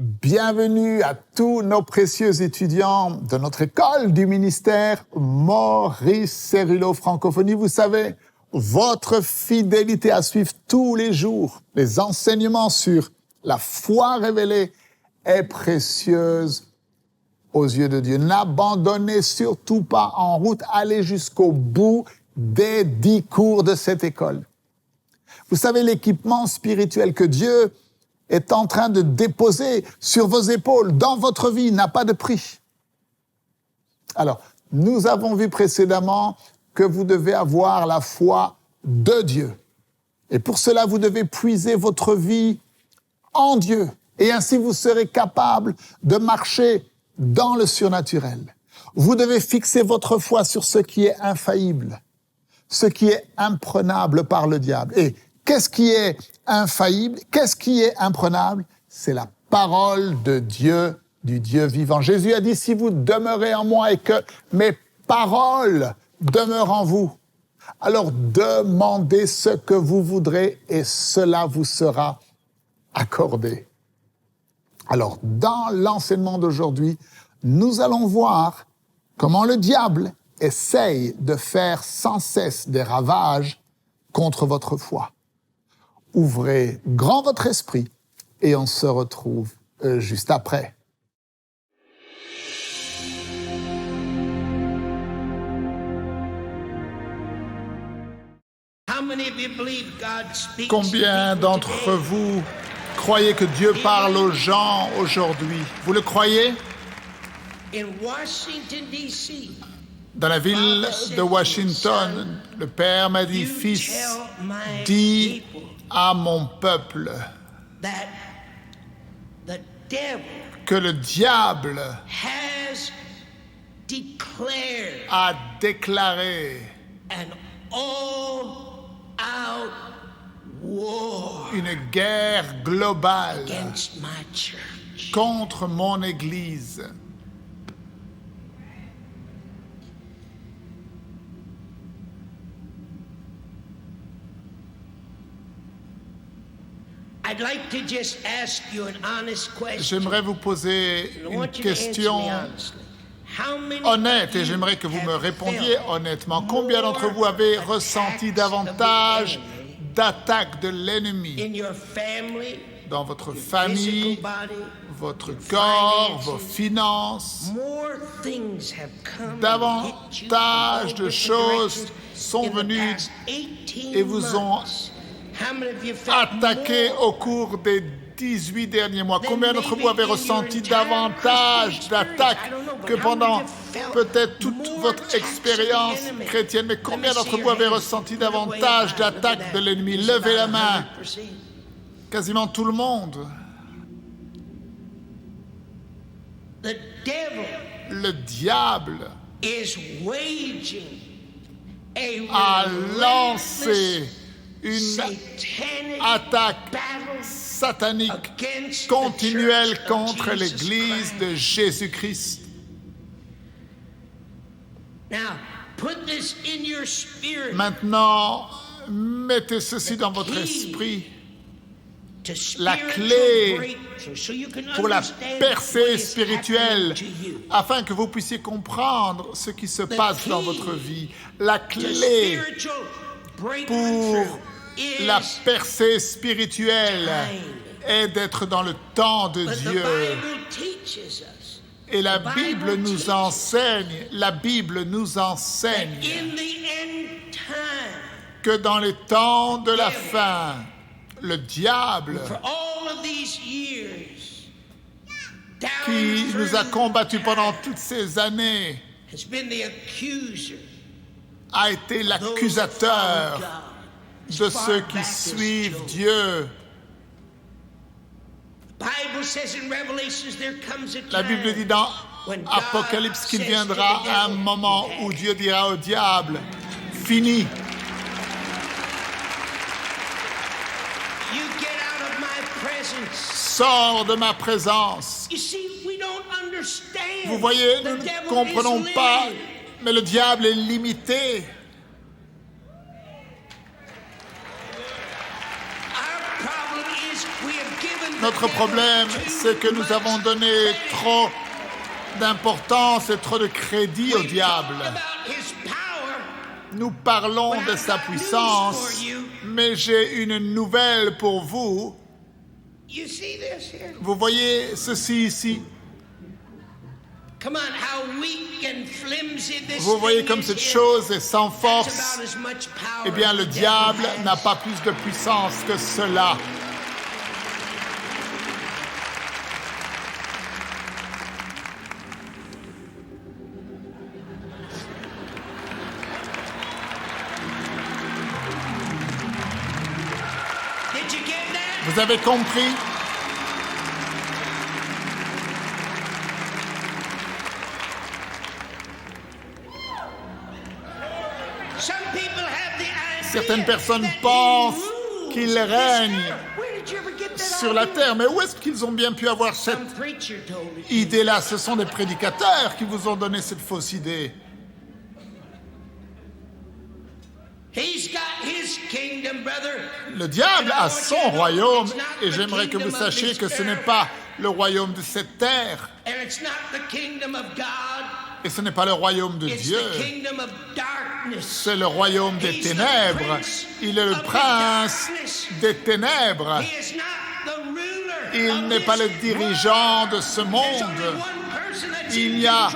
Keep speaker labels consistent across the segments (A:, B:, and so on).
A: Bienvenue à tous nos précieux étudiants de notre école du ministère Maurice Céruleau Francophonie. Vous savez, votre fidélité à suivre tous les jours les enseignements sur la foi révélée est précieuse aux yeux de Dieu. N'abandonnez surtout pas en route, allez jusqu'au bout des 10 cours de cette école. Vous savez, l'équipement spirituel que Dieu est en train de déposer sur vos épaules, dans votre vie, n'a pas de prix. Alors, nous avons vu précédemment que vous devez avoir la foi de Dieu. Et pour cela, vous devez puiser votre vie en Dieu. Et ainsi, vous serez capable de marcher dans le surnaturel. Vous devez fixer votre foi sur ce qui est infaillible, ce qui est imprenable par le diable. Et qu'est-ce qui est infaillible? Qu'est-ce qui est imprenable? C'est la parole de Dieu, du Dieu vivant. Jésus a dit, si vous demeurez en moi et que mes paroles demeurent en vous, alors demandez ce que vous voudrez et cela vous sera accordé. Alors, dans l'enseignement d'aujourd'hui, nous allons voir comment le diable essaye de faire sans cesse des ravages contre votre foi. Ouvrez grand votre esprit et on se retrouve juste après. Combien d'entre vous croyez que Dieu parle aux gens aujourd'hui? Vous le croyez? Dans la ville de Washington, le Père m'a dit, fils, dis à mon peuple que le diable a déclaré une guerre globale contre mon Église. J'aimerais vous poser une question honnête et j'aimerais que vous me répondiez honnêtement. Combien d'entre vous avez ressenti davantage d'attaques de l'ennemi dans votre famille, votre corps, vos finances? Davantage de choses sont venues et vous ont attaqué au cours des 18 derniers mois. Combien d'entre vous avez ressenti davantage d'attaques que pendant peut-être toute votre expérience chrétienne? Mais combien d'entre vous avez ressenti davantage d'attaques de l'ennemi? Levez la main. Quasiment tout le monde. Le diable a lancé une attaque satanique continuelle contre l'Église de Jésus-Christ. Maintenant, mettez ceci dans votre esprit. La clé pour la percée spirituelle, afin que vous puissiez comprendre ce qui se passe dans votre vie. La clé pour la percée spirituelle est d'être dans le temps de Dieu. Et la Bible nous enseigne que dans les temps de la fin, le diable qui nous a combattus pendant toutes ces années a été l'accusateur de ceux qui suivent Dieu. La Bible dit dans Apocalypse qu'il viendra un moment où Dieu dira au diable, fini. Sors de ma présence. Vous voyez, nous ne comprenons pas, mais le diable est limité. Notre problème, c'est que nous avons donné trop d'importance et trop de crédit au diable. Nous parlons de sa puissance, mais j'ai une nouvelle pour vous. Vous voyez ceci ici? Vous voyez comme cette chose est sans force? Eh bien, le diable n'a pas plus de puissance que cela. Vous avez compris? Certaines personnes pensent qu'ils règnent sur la terre. Mais où est-ce qu'ils ont bien pu avoir cette idée-là? Ce sont des prédicateurs qui vous ont donné cette fausse idée. Le diable a son royaume, et j'aimerais que vous sachiez que ce n'est pas le royaume de cette terre, et ce n'est pas le royaume de Dieu, c'est le royaume des ténèbres. Il est le prince des ténèbres. Il n'est pas le dirigeant de ce monde. Il n'y a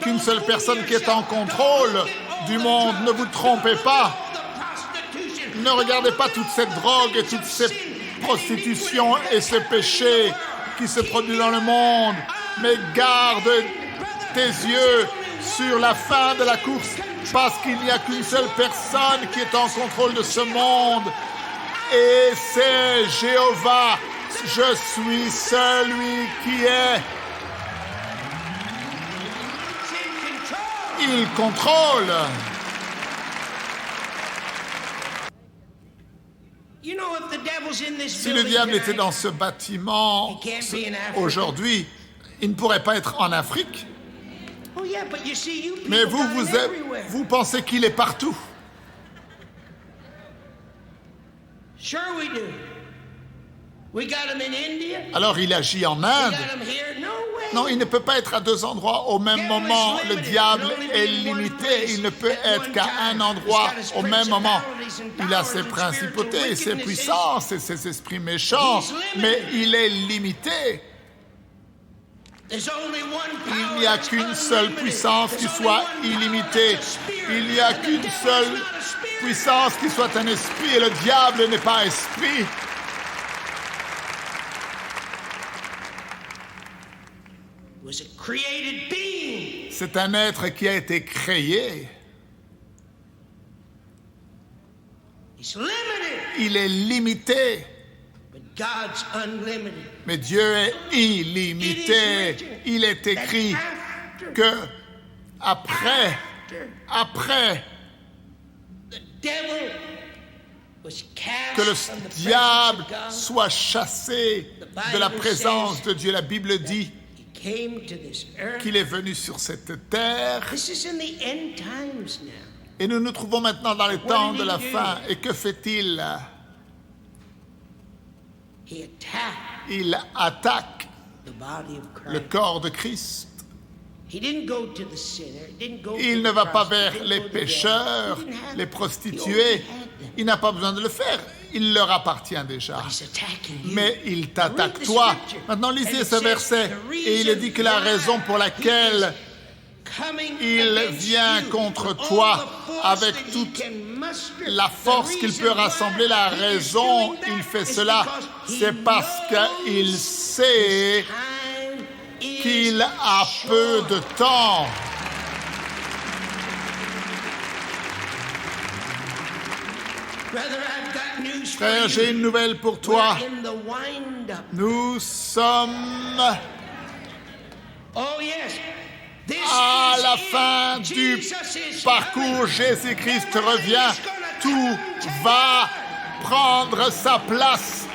A: qu'une seule personne qui est en contrôle du monde. Ne vous trompez pas. Ne regardez pas toute cette drogue et toute cette prostitution et ce péché qui se produit dans le monde, mais garde tes yeux sur la fin de la course, parce qu'il n'y a qu'une seule personne qui est en contrôle de ce monde, et c'est Jéhovah. Je suis celui qui est. Il contrôle. Si le diable était dans ce bâtiment aujourd'hui, il ne pourrait pas être en Afrique. Mais vous pensez qu'il est partout. Alors il agit en Inde. Non, il ne peut pas être à deux endroits au même moment. Le diable est limité. Il ne peut être qu'à un endroit au même moment. Il a ses principautés, ses puissances et ses esprits méchants, mais il est limité. Il n'y a qu'une seule puissance qui soit illimitée. Il n'y a qu'une seule puissance qui soit un esprit, et le diable n'est pas esprit. C'est un être qui a été créé. Il est limité. Mais Dieu est illimité. Il est écrit que après que le diable soit chassé de la présence de Dieu, la Bible dit qu'il est venu sur cette terre. Et nous nous trouvons maintenant dans les temps de la fin. Et que fait-il? Il attaque le corps de Christ. Il ne va pas vers les pécheurs, les prostituées. Il n'a pas besoin de le faire. Il leur appartient déjà. Mais il t'attaque toi. Maintenant, lisez ce verset. Et il est dit que la raison pour laquelle il vient contre toi avec toute la force qu'il peut rassembler, la raison il fait cela, c'est parce qu'il sait qu'il a peu de temps. Frère, j'ai une nouvelle pour toi. Nous sommes à la fin du parcours. Jésus-Christ revient. Tout va prendre sa place.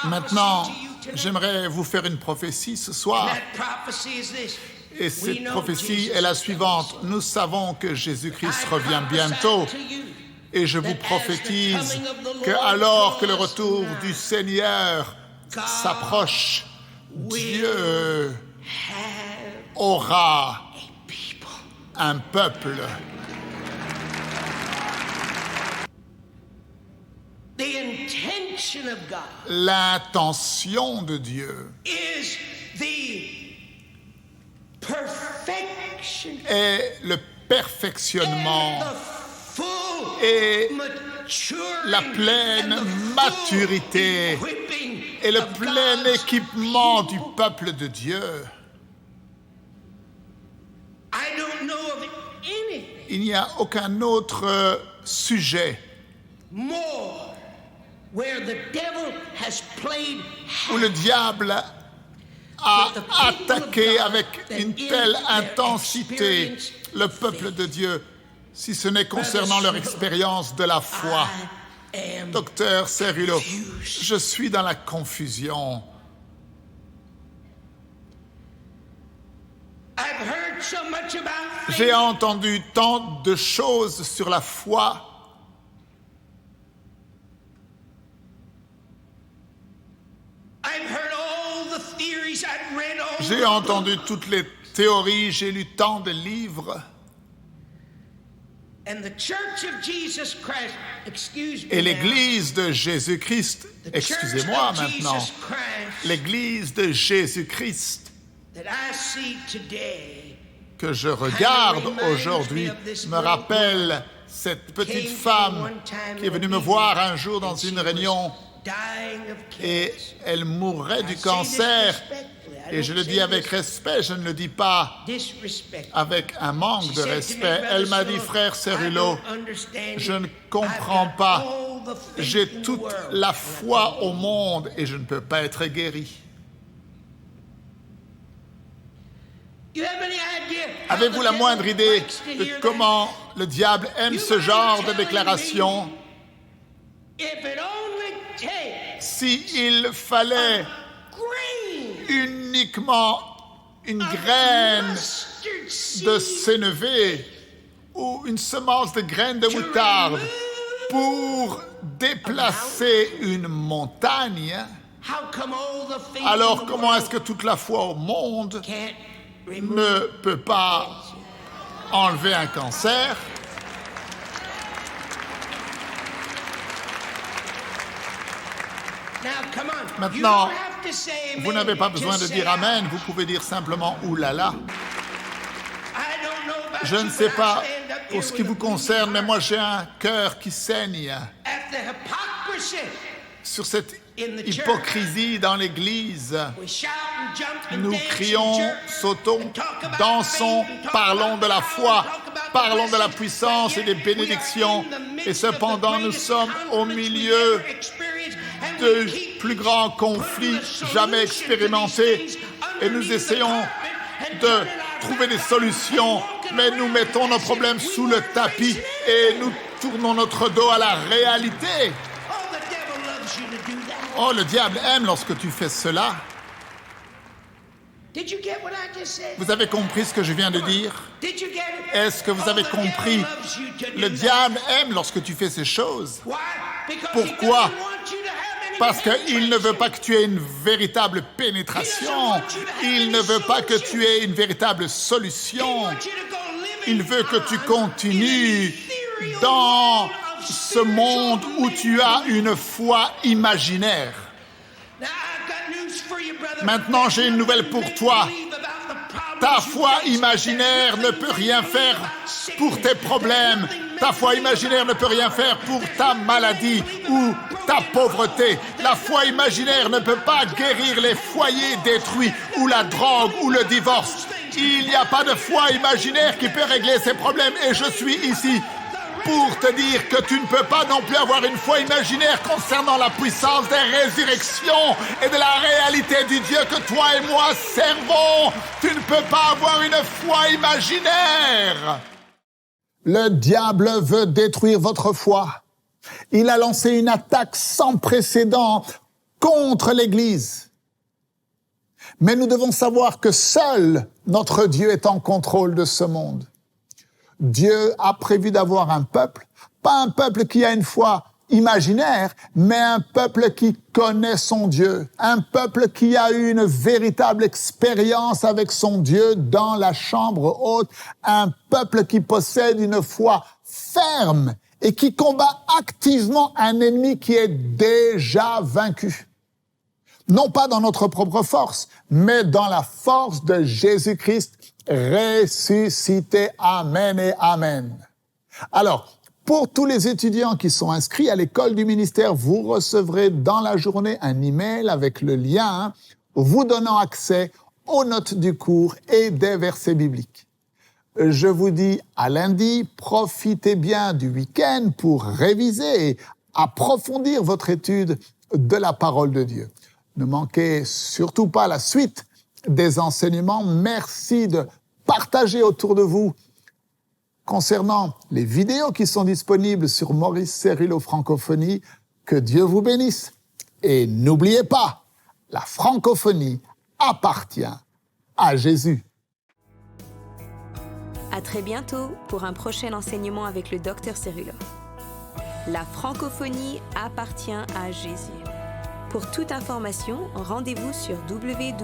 A: Maintenant, j'aimerais vous faire une prophétie ce soir. Et cette prophétie est la suivante. Nous savons que Jésus-Christ revient bientôt. Et je vous prophétise que alors que le retour du Seigneur s'approche, Dieu aura un peuple. L'intention de Dieu est le perfectionnement et la pleine maturité et le plein équipement du peuple de Dieu. Il n'y a aucun autre sujet où le diable a attaqué avec une telle intensité le peuple de Dieu, si ce n'est concernant leur expérience de la foi. Docteur Cerullo, je suis dans la confusion. J'ai entendu tant de choses sur la foi. J'ai entendu toutes les théories, j'ai lu tant de livres. Et l'Église de Jésus-Christ, excusez-moi maintenant, l'Église de Jésus-Christ que je regarde aujourd'hui me rappelle cette petite femme qui est venue me voir un jour dans une réunion et elle mourrait du cancer. Et je le dis avec respect, je ne le dis pas avec un manque de respect. Elle m'a dit, frère Cerullo, je ne comprends pas. J'ai toute la foi au monde et je ne peux pas être guéri. Avez-vous la moindre idée de comment le diable aime ce genre de déclaration? S'il fallait uniquement une graine de sénévé ou une semence de graine de moutarde pour déplacer une montagne, alors comment est-ce que toute la foi au monde ne peut pas enlever un cancer? Maintenant, vous n'avez pas besoin de dire Amen, vous pouvez dire simplement oulala. Je ne sais pas pour ce qui vous concerne, mais moi j'ai un cœur qui saigne sur cette hypocrisie dans l'Église. Nous crions, sautons, dansons, parlons de la foi, parlons de la puissance et des bénédictions, et cependant nous sommes au milieu de plus grands conflits jamais expérimentés et nous essayons de trouver des solutions, mais nous mettons nos problèmes sous le tapis et nous tournons notre dos à la réalité. Oh, le diable aime lorsque tu fais cela. Vous avez compris ce que je viens de dire? Est-ce que vous avez compris? Le diable aime lorsque tu fais ces choses. Pourquoi? Parce qu'il ne veut pas que tu aies une véritable pénétration. Il ne veut pas que tu aies une véritable solution. Il veut que tu continues dans ce monde où tu as une foi imaginaire. Maintenant, j'ai une nouvelle pour toi. Ta foi imaginaire ne peut rien faire pour tes problèmes. Ta foi imaginaire ne peut rien faire pour ta maladie ou ta pauvreté. La foi imaginaire ne peut pas guérir les foyers détruits ou la drogue ou le divorce. Il n'y a pas de foi imaginaire qui peut régler ces problèmes et je suis ici pour te dire que tu ne peux pas non plus avoir une foi imaginaire concernant la puissance des résurrections et de la réalité du Dieu que toi et moi servons. Tu ne peux pas avoir une foi imaginaire. Le diable veut détruire votre foi. Il a lancé une attaque sans précédent contre l'Église. Mais nous devons savoir que seul Notre Dieu est en contrôle de ce monde. Dieu a prévu d'avoir un peuple, pas un peuple qui a une foi imaginaire, mais un peuple qui connaît son Dieu, un peuple qui a eu une véritable expérience avec son Dieu dans la chambre haute, un peuple qui possède une foi ferme et qui combat activement un ennemi qui est déjà vaincu. Non pas dans notre propre force, mais dans la force de Jésus-Christ ressuscité. Amen et amen. Alors, pour tous les étudiants qui sont inscrits à l'école du ministère, vous recevrez dans la journée un email avec le lien vous donnant accès aux notes du cours et des versets bibliques. Je vous dis à lundi, profitez bien du week-end pour réviser et approfondir votre étude de la parole de Dieu. Ne manquez surtout pas la suite des enseignements. Merci de partager autour de vous concernant les vidéos qui sont disponibles sur Maurice Cérillo Francophonie. Que Dieu vous bénisse. Et n'oubliez pas, la francophonie appartient à Jésus.
B: À très bientôt pour un prochain enseignement avec le Dr Cérillo. La francophonie appartient à Jésus. Pour toute information, rendez-vous sur www.mcwe.fr.